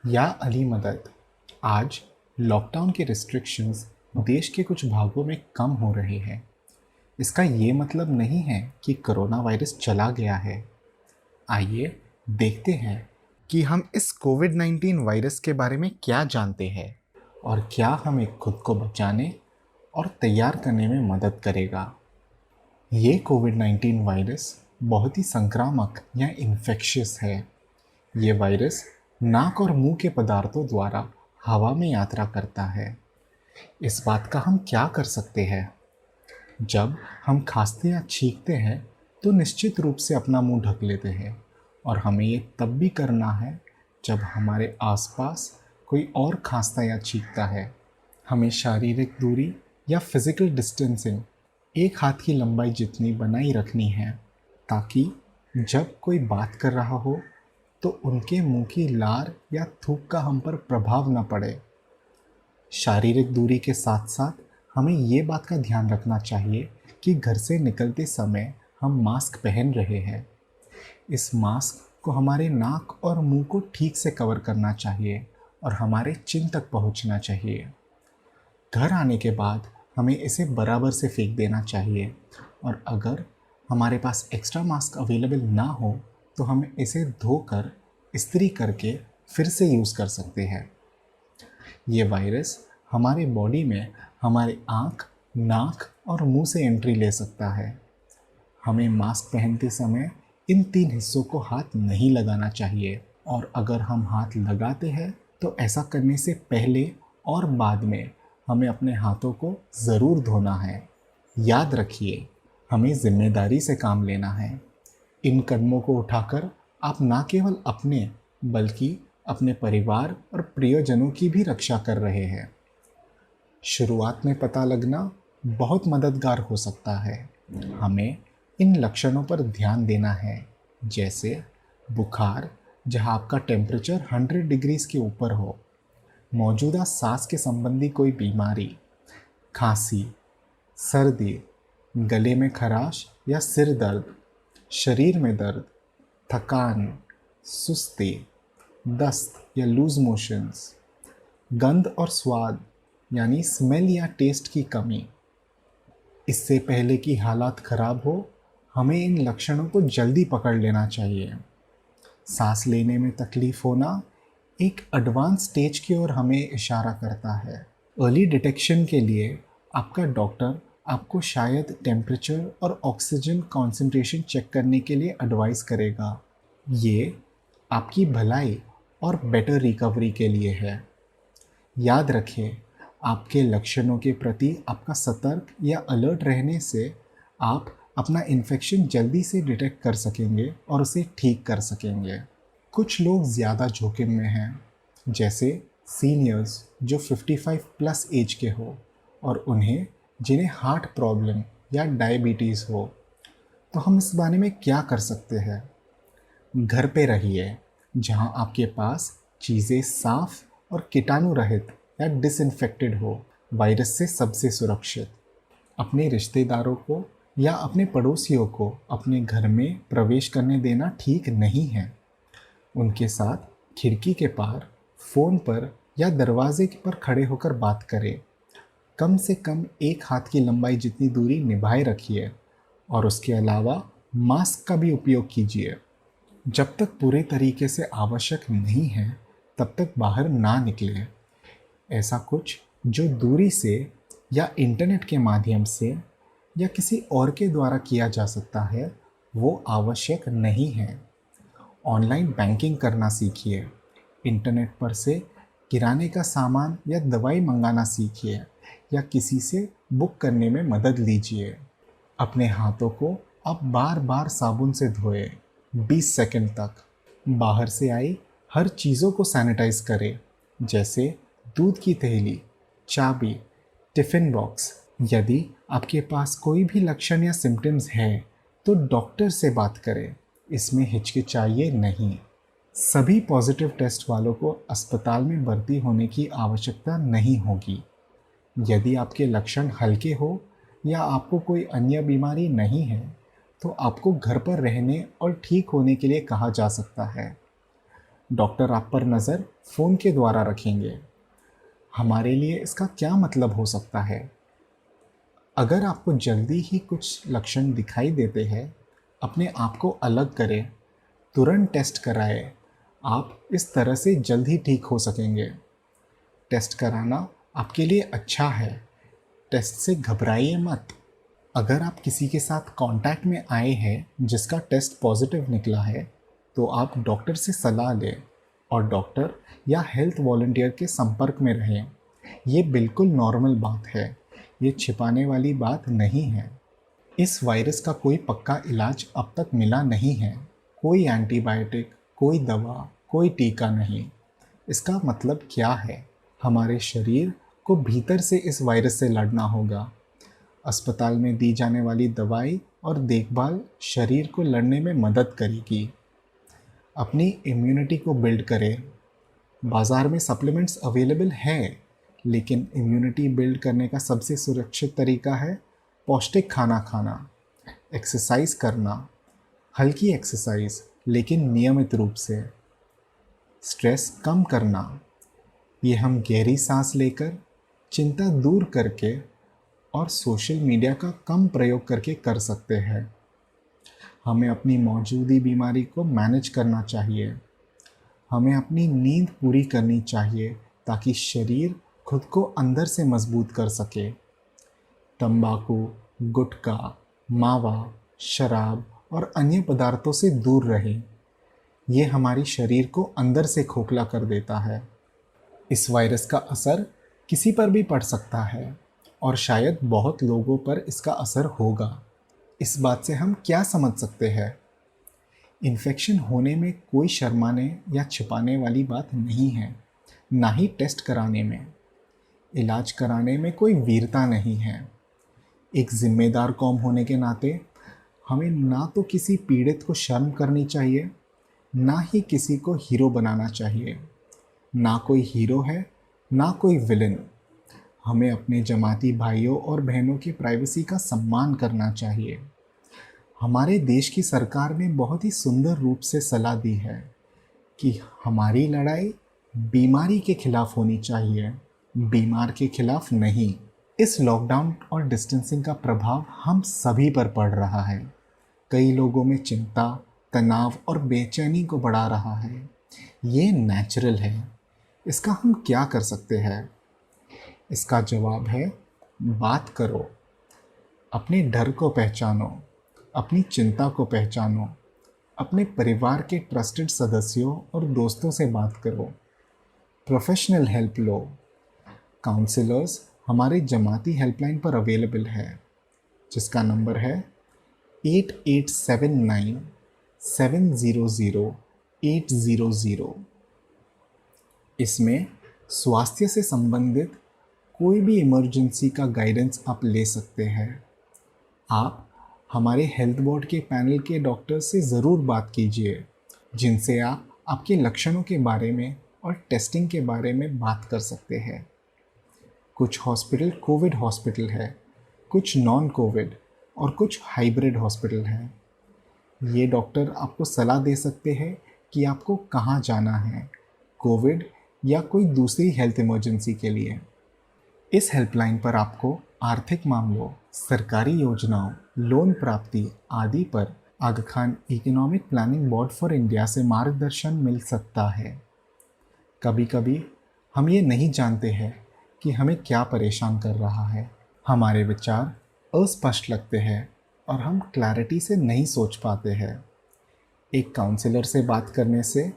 या अली मदद। आज लॉकडाउन के रिस्ट्रिक्शंस देश के कुछ भागों में कम हो रहे हैं। इसका ये मतलब नहीं है कि कोरोना वायरस चला गया है। आइए देखते हैं कि हम इस कोविड-19 वायरस के बारे में क्या जानते हैं और क्या हमें खुद को बचाने और तैयार करने में मदद करेगा। ये कोविड-19 वायरस बहुत ही संक्रामक या इन्फेक्शियस है। ये वायरस नाक और मुंह के पदार्थों द्वारा हवा में यात्रा करता है। इस बात का हम क्या कर सकते हैं? जब हम खांसते या छींकते हैं तो निश्चित रूप से अपना मुंह ढक लेते हैं और हमें ये तब भी करना है जब हमारे आसपास कोई और खांसता या छींकता है। हमें शारीरिक दूरी या फिजिकल डिस्टेंसिंग एक हाथ की लंबाई जितनी बनाई रखनी है, ताकि जब कोई बात कर रहा हो तो उनके मुंह की लार या थूक का हम पर प्रभाव न पड़े। शारीरिक दूरी के साथ साथ हमें ये बात का ध्यान रखना चाहिए कि घर से निकलते समय हम मास्क पहन रहे हैं। इस मास्क को हमारे नाक और मुंह को ठीक से कवर करना चाहिए और हमारे चिन तक पहुंचना चाहिए। घर आने के बाद हमें इसे बराबर से फेंक देना चाहिए और अगर हमारे पास एक्स्ट्रा मास्क अवेलेबल ना हो तो हम इसे धोकर इस्त्री करके फिर से यूज़ कर सकते हैं। ये वायरस हमारे बॉडी में हमारे आँख, नाक और मुंह से एंट्री ले सकता है। हमें मास्क पहनते समय इन 3 हिस्सों को हाथ नहीं लगाना चाहिए और अगर हम हाथ लगाते हैं तो ऐसा करने से पहले और बाद में हमें अपने हाथों को ज़रूर धोना है। याद रखिए, हमें ज़िम्मेदारी से काम लेना है। इन कदमों को उठाकर आप न केवल अपने बल्कि अपने परिवार और प्रियजनों की भी रक्षा कर रहे हैं। शुरुआत में पता लगना बहुत मददगार हो सकता है। हमें इन लक्षणों पर ध्यान देना है, जैसे बुखार जहां आपका टेम्परेचर 100 डिग्रीज के ऊपर हो, मौजूदा सांस के संबंधी कोई बीमारी, खांसी, सर्दी, गले में खराश या सिर दर्द, शरीर में दर्द, थकान, सुस्ती, दस्त या लूज मोशंस, गंध और स्वाद यानी स्मेल या टेस्ट की कमी। इससे पहले कि हालात खराब हो, हमें इन लक्षणों को जल्दी पकड़ लेना चाहिए। सांस लेने में तकलीफ होना एक एडवांस स्टेज की ओर हमें इशारा करता है। अर्ली डिटेक्शन के लिए आपका डॉक्टर आपको शायद टेम्परेचर और ऑक्सीजन कॉन्सेंट्रेशन चेक करने के लिए एडवाइस करेगा। ये आपकी भलाई और बेटर रिकवरी के लिए है। याद रखें, आपके लक्षणों के प्रति आपका सतर्क या अलर्ट रहने से आप अपना इन्फेक्शन जल्दी से डिटेक्ट कर सकेंगे और उसे ठीक कर सकेंगे। कुछ लोग ज़्यादा जोखिम में हैं, जैसे सीनियर्स जो 55 प्लस एज के हो और जिन्हें हार्ट प्रॉब्लम या डायबिटीज़ हो। तो हम इस बारे में क्या कर सकते हैं? घर पे रहिए, जहां आपके पास चीज़ें साफ और कीटाणु रहित या डिसइंफेक्टेड हो, वायरस से सबसे सुरक्षित। अपने रिश्तेदारों को या अपने पड़ोसियों को अपने घर में प्रवेश करने देना ठीक नहीं है। उनके साथ खिड़की के पार, फ़ोन पर या दरवाजे पर खड़े होकर बात करें। कम से कम एक हाथ की लंबाई जितनी दूरी निभाए रखिए और उसके अलावा मास्क का भी उपयोग कीजिए। जब तक पूरे तरीके से आवश्यक नहीं है, तब तक बाहर ना निकलें। ऐसा कुछ जो दूरी से या इंटरनेट के माध्यम से या किसी और के द्वारा किया जा सकता है, वो आवश्यक नहीं है। ऑनलाइन बैंकिंग करना सीखिए। इंटरनेट पर से किराने का सामान या दवाई मंगाना सीखिए या किसी से बुक करने में मदद लीजिए। अपने हाथों को आप बार बार साबुन से धोएं, 20 सेकंड तक। बाहर से आई हर चीज़ों को सैनिटाइज करें, जैसे दूध की थैली, चाबी, टिफ़िन बॉक्स। यदि आपके पास कोई भी लक्षण या सिम्टम्स है तो डॉक्टर से बात करें, इसमें हिचकिचाइए नहीं। सभी पॉजिटिव टेस्ट वालों को अस्पताल में भर्ती होने की आवश्यकता नहीं होगी। यदि आपके लक्षण हल्के हो या आपको कोई अन्य बीमारी नहीं है तो आपको घर पर रहने और ठीक होने के लिए कहा जा सकता है। डॉक्टर आप पर नज़र फ़ोन के द्वारा रखेंगे। हमारे लिए इसका क्या मतलब हो सकता है? अगर आपको जल्दी ही कुछ लक्षण दिखाई देते हैं, अपने आप को अलग करें, तुरंत टेस्ट कराएं। आप इस तरह से जल्द ही ठीक हो सकेंगे। टेस्ट कराना आपके लिए अच्छा है। टेस्ट से घबराइए मत। अगर आप किसी के साथ कांटेक्ट में आए हैं जिसका टेस्ट पॉजिटिव निकला है, तो आप डॉक्टर से सलाह लें और डॉक्टर या हेल्थ वॉलंटियर के संपर्क में रहें। ये बिल्कुल नॉर्मल बात है। ये छिपाने वाली बात नहीं है। इस वायरस का कोई पक्का इलाज अब तक मिला नहीं है। कोई एंटीबायोटिक, कोई दवा, कोई टीका नहीं। इसका मतलब क्या है? हमारे शरीर को भीतर से इस वायरस से लड़ना होगा। अस्पताल में दी जाने वाली दवाई और देखभाल शरीर को लड़ने में मदद करेगी। अपनी इम्यूनिटी को बिल्ड करें। बाज़ार में सप्लीमेंट्स अवेलेबल हैं, लेकिन इम्यूनिटी बिल्ड करने का सबसे सुरक्षित तरीका है पौष्टिक खाना खाना, एक्सरसाइज करना, हल्की एक्सरसाइज लेकिन नियमित रूप से, स्ट्रेस कम करना। ये हम गहरी सांस लेकर, चिंता दूर करके और सोशल मीडिया का कम प्रयोग करके कर सकते हैं। हमें अपनी मौजूदा बीमारी को मैनेज करना चाहिए। हमें अपनी नींद पूरी करनी चाहिए ताकि शरीर खुद को अंदर से मजबूत कर सके। तंबाकू, गुटखा, मावा, शराब और अन्य पदार्थों से दूर रहें। ये हमारी शरीर को अंदर से खोखला कर देता है। इस वायरस का असर किसी पर भी पड़ सकता है और शायद बहुत लोगों पर इसका असर होगा। इस बात से हम क्या समझ सकते हैं? इन्फेक्शन होने में कोई शर्माने या छिपाने वाली बात नहीं है, ना ही टेस्ट कराने में। इलाज कराने में कोई वीरता नहीं है। एक जिम्मेदार कौम होने के नाते हमें ना तो किसी पीड़ित को शर्म करनी चाहिए, ना ही किसी को हीरो बनाना चाहिए। ना कोई हीरो है, ना कोई विलन। हमें अपने जमाती भाइयों और बहनों की प्राइवेसी का सम्मान करना चाहिए। हमारे देश की सरकार ने बहुत ही सुंदर रूप से सलाह दी है कि हमारी लड़ाई बीमारी के खिलाफ होनी चाहिए, बीमार के खिलाफ नहीं। इस लॉकडाउन और डिस्टेंसिंग का प्रभाव हम सभी पर पड़ रहा है। कई लोगों में चिंता, तनाव और बेचैनी को बढ़ा रहा है। ये नेचुरल है। इसका हम क्या कर सकते हैं? इसका जवाब है बात करो। अपने डर को पहचानो, अपनी चिंता को पहचानो, अपने परिवार के ट्रस्टेड सदस्यों और दोस्तों से बात करो। प्रोफेशनल हेल्प लो। काउंसलर्स हमारे जमाती हेल्पलाइन पर अवेलेबल है, जिसका नंबर है 8879 700 800। इसमें स्वास्थ्य से संबंधित कोई भी इमरजेंसी का गाइडेंस आप ले सकते हैं। आप हमारे हेल्थ बोर्ड के पैनल के डॉक्टर से ज़रूर बात कीजिए, जिनसे आप आपके लक्षणों के बारे में और टेस्टिंग के बारे में बात कर सकते हैं। कुछ हॉस्पिटल कोविड हॉस्पिटल है, कुछ नॉन कोविड और कुछ हाइब्रिड हॉस्पिटल हैं। ये डॉक्टर आपको सलाह दे सकते हैं कि आपको कहाँ जाना है, कोविड या कोई दूसरी हेल्थ इमरजेंसी के लिए। इस हेल्पलाइन पर आपको आर्थिक मामलों, सरकारी योजनाओं, लोन प्राप्ति आदि पर Aga Khan economic planning board for India से मार्गदर्शन मिल सकता है। कभी कभी हम ये नहीं जानते हैं कि हमें क्या परेशान कर रहा है। हमारे विचार अस्पष्ट लगते हैं और हम क्लैरिटी से नहीं सोच पाते हैं। एक काउंसलर से बात करने से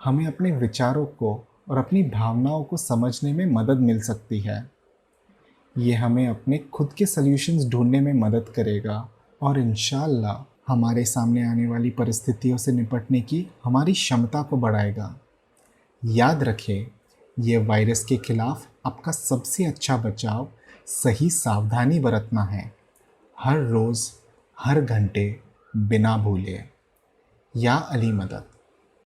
हमें अपने विचारों को और अपनी भावनाओं को समझने में मदद मिल सकती है। ये हमें अपने खुद के सॉल्यूशंस ढूंढने में मदद करेगा और इंशाअल्लाह हमारे सामने आने वाली परिस्थितियों से निपटने की हमारी क्षमता को बढ़ाएगा। याद रखें, ये वायरस के खिलाफ आपका सबसे अच्छा बचाव सही सावधानी बरतना है। हर रोज़, हर घंटे, बिना भूले। या अली मदद।